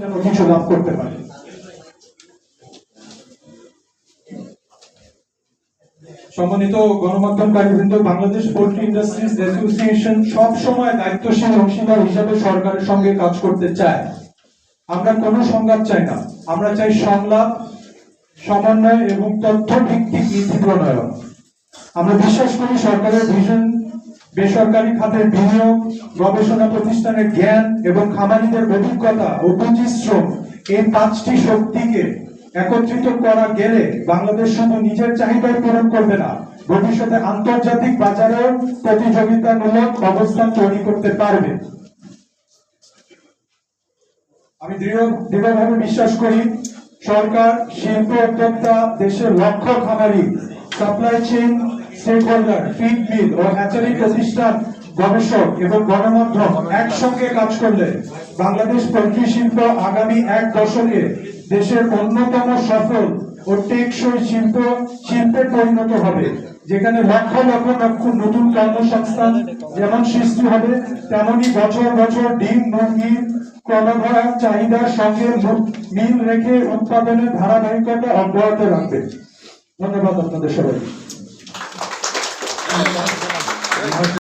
যেন কিছু লাভ করতে পারে। সম্মানিত গণমাধ্যমকারীবৃন্দ, বাংলাদেশ পোল্ট্রি ইন্ডাস্ট্রিজ অ্যাসোসিয়েশন সব সময় দায়িত্বশীল অংশীদার হিসাবে সরকারের সঙ্গে কাজ করতে চায়। আমরা কোনো সংঘাত চাই না, আমরা চাই সংলাপ, সমন্বয় এবং তথ্য ভিত্তিক নীতি প্রণয়ন। আমরা বিশ্বাস করি সরকারের ভিশন, বেসরকারি খাতের বিনিয়োগ, গবেষণা প্রতিষ্ঠানের জ্ঞান এবং খামারিদের অভিজ্ঞতা ও পুঁজিশ্রম, এই পাঁচটি শক্তিকে একত্রিত করা গেলে বাংলাদেশ শুধু নিজের চাহিদাই পূরণ করবে না, ভবিষ্যতে আন্তর্জাতিক বাজারেও প্রতিযোগিতামূলক অবস্থান তৈরি করতে পারবে। আমি দৃঢ়ভাবে বিশ্বাস করি সরকার, শিল্প উদ্যোক্তা, দেশের লক্ষ খামারি, supply chain stakeholder, feed mill ও হ্যাচারি প্রতিষ্ঠান, গবেষক এবং গণমাধ্যম একসঙ্গে কাজ করলে বাংলাদেশ পোল্ট্রি শিল্প আগামী 1 দশকে দেশের অন্যতম সফল ও টেকসই শিল্পে পরিণত হবে, যেখানে লক্ষ লক্ষ নতুন কর্মসংস্থান যেমন সৃষ্টি হবে, তেমনি বছর বছর ডিম মুরগির ক্রমবর্ধমান চাহিদার সঙ্গে মিল রেখে উৎপাদনের ধারাবাহিকতা অব্যাহত রাখবে। ধন্যবাদ আপনাদের সবাই।